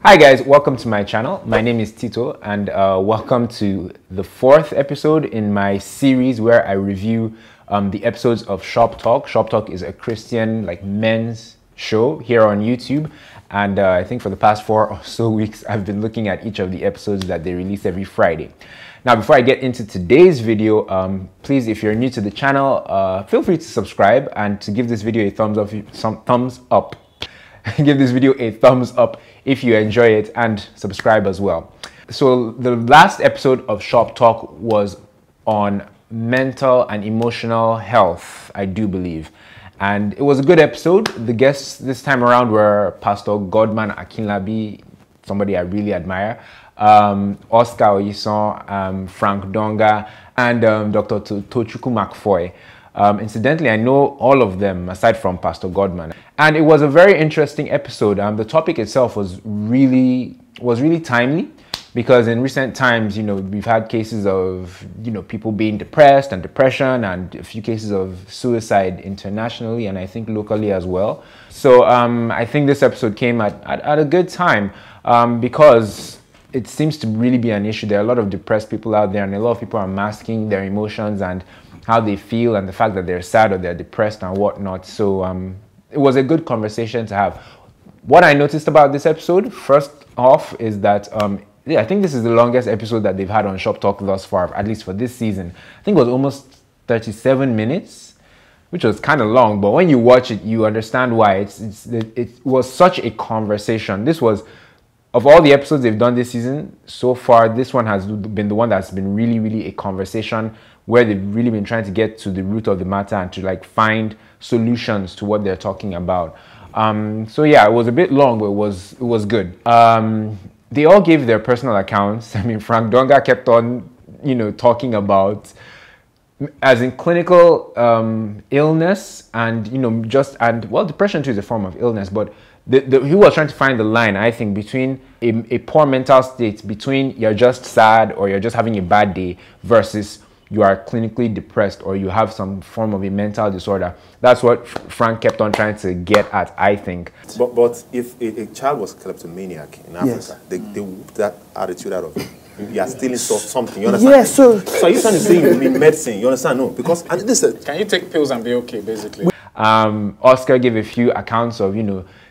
Hi guys, welcome to my channel. My name is Tito and welcome to the fourth episode in my series where I review the episodes of Shop Talk. Shop Talk is a Christian men's show here on YouTube, and I think for the past 4 or so weeks I've been looking at each of the episodes that they release every Friday. Now before I get into today's video, please, if you're new to the channel, feel free to subscribe and to give this video a thumbs up. Give this video a thumbs up if you enjoy it, and subscribe as well. So the last episode of Shop Talk was on mental and emotional health, I do believe. And it was a good episode. The guests this time around were Pastor Godman Akinlabi, somebody I really admire, Oscar Oyisan, Frank Donga, and Dr. Tito Foy. Incidentally, I know all of them aside from Pastor Godman, and it was a very interesting episode. The topic itself was really timely, because in recent times, we've had cases of people being depressed and depression, and a few cases of suicide internationally and I think locally as well. So I think this episode came at a good time, because it seems to really be an issue. There are a lot of depressed people out there, and a lot of people are masking their emotions and how they feel and the fact that they're sad or they're depressed and whatnot. So it was a good conversation to have. What I noticed about this episode, first off, is that I think this is the longest episode that they've had on Shop Talk thus far, at least for this season. I think it was almost 37 minutes, which was kind of long, but when you watch it, you understand why. It was such a conversation. This was, of all the episodes they've done this season so far, this one has been the one that's been really a conversation, where they've really been trying to get to the root of the matter and to find solutions to what they're talking about. So yeah, it was a bit long, but it was good. They all gave their personal accounts. I mean, Frank Donga kept on, talking about, as in clinical illness and, depression too is a form of illness, but he was trying to find the line, I think, between a poor mental state, between you're just sad or you're just having a bad day, versus you are clinically depressed or you have some form of a mental disorder. That's what Frank kept on trying to get at, I think. But if a child was kleptomaniac in Africa, yes, they whoop that attitude out of him. You are stealing something, you understand? Yes, so are you trying to say you need medicine, you understand? No, because and this is, can you take pills and be okay, basically? Oscar gave a few accounts of,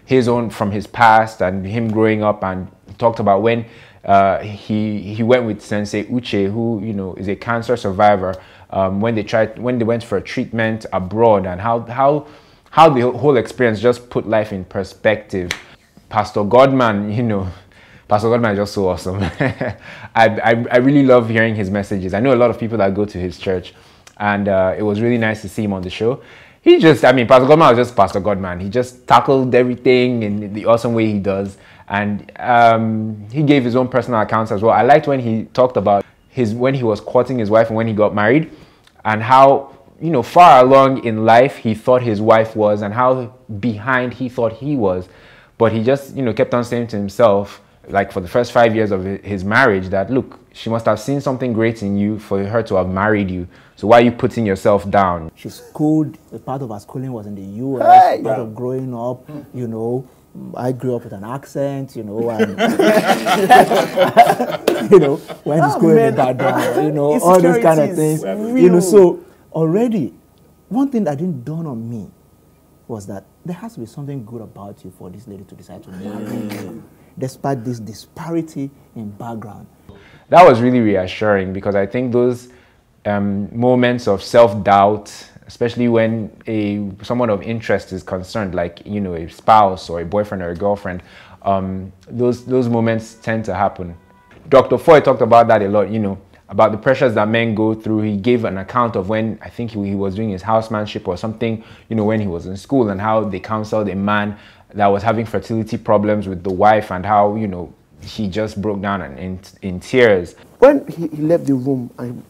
his own, from his past and him growing up, and talked about when he went with Sensei Uche, who is a cancer survivor, when they went for a treatment abroad, and how the whole experience just put life in perspective. Pastor Godman, Pastor Godman is just so awesome. I really love hearing his messages. I know a lot of people that go to his church, and it was really nice to see him on the show. Pastor Godman was just Pastor Godman. He just tackled everything in the awesome way he does. And he gave his own personal accounts as well. I liked when he talked about when he was courting his wife and when he got married, and how, far along in life he thought his wife was, and how behind he thought he was. But he just, kept on saying to himself, for the first 5 years of his marriage, that, look, she must have seen something great in you for her to have married you. So why are you putting yourself down? She schooled, part of her schooling was in the US, part of growing up, I grew up with an accent, and, when he's going in that down, all those kind of things, so already, one thing that didn't dawn on me was that there has to be something good about you for this lady to decide to marry you, despite this disparity in background. That was really reassuring, because I think those moments of self-doubt, especially when someone of interest is concerned, like, a spouse or a boyfriend or a girlfriend, those moments tend to happen. Dr. Foy talked about that a lot, about the pressures that men go through. He gave an account of when, I think he was doing his housemanship or something, when he was in school, and how they counseled a man that was having fertility problems with the wife, and how, he just broke down in tears. When he left the room and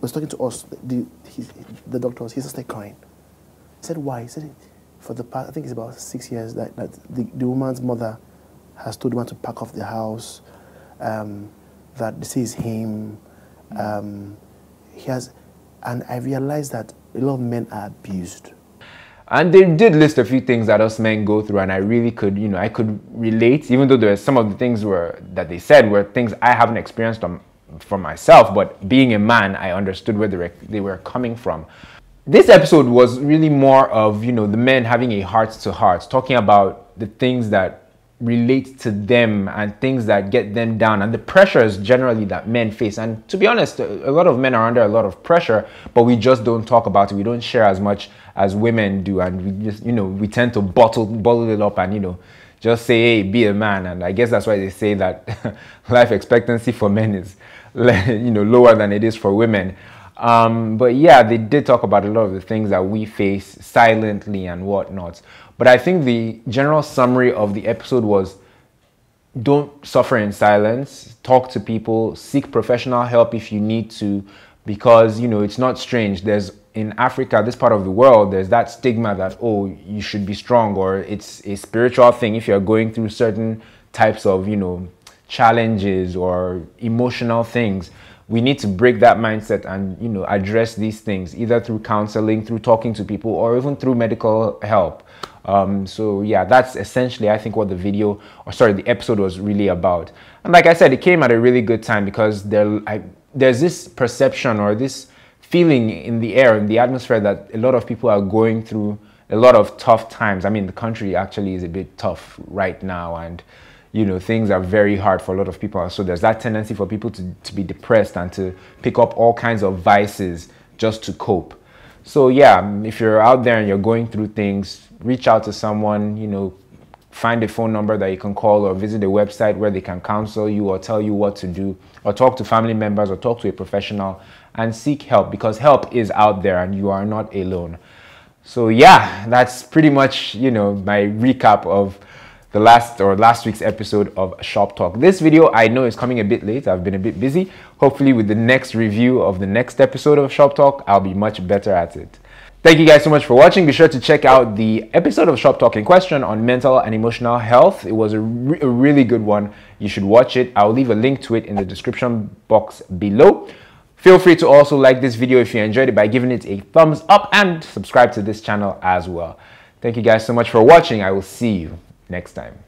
was talking to us, the doctor, he started crying. He said, why? He said, for the past, I think it's about 6 years, that the woman's mother has told the man to pack off the house, that this is him. He has, and I realized that a lot of men are abused. And they did list a few things that us men go through, and I really could, you know, I could relate, even though there were some of the things that they said were things I haven't experienced for myself, but being a man, I understood where they were coming from. This episode was really more of, you know, the men having a heart-to-heart, talking about the things that relate to them and things that get them down and the pressures generally that men face. And to be honest, a lot of men are under a lot of pressure, but we just don't talk about it. We don't share as much as women do, and we just, you know, we tend to bottle it up and, you know, just say, hey, be a man. And I guess that's why they say that life expectancy for men is, you know, lower than it is for women. But yeah, they did talk about a lot of the things that we face silently and whatnot. But I think the general summary of the episode was, don't suffer in silence, talk to people, seek professional help if you need to, because, you know, it's not strange. There's, in Africa, this part of the world, there's that stigma that, oh, you should be strong, or it's a spiritual thing if you're going through certain types of, you know, challenges or emotional things. We need to break that mindset and, you know, address these things either through counseling, through talking to people, or even through medical help. So yeah, that's essentially, I think, what the episode was really about. And like I said, it came at a really good time because there's this perception or this feeling in the air, in the atmosphere, that a lot of people are going through a lot of tough times. I mean, the country actually is a bit tough right now, and, you know, things are very hard for a lot of people. So there's that tendency for people to be depressed and to pick up all kinds of vices just to cope. So yeah, if you're out there and you're going through things, reach out to someone, you know, find a phone number that you can call, or visit a website where they can counsel you or tell you what to do, or talk to family members or talk to a professional and seek help, because help is out there and you are not alone. So yeah, that's pretty much, you know, my recap of the last week's episode of Shop Talk. This video, I know, is coming a bit late. I've been a bit busy. Hopefully with the next review of the next episode of Shop Talk, I'll be much better at it. Thank you guys so much for watching. Be sure to check out the episode of Shop Talk in question on mental and emotional health. It was a really good one. You should watch it. I'll leave a link to it in the description box below. Feel free to also like this video if you enjoyed it by giving it a thumbs up, and subscribe to this channel as well. Thank you guys so much for watching. I will see you next time.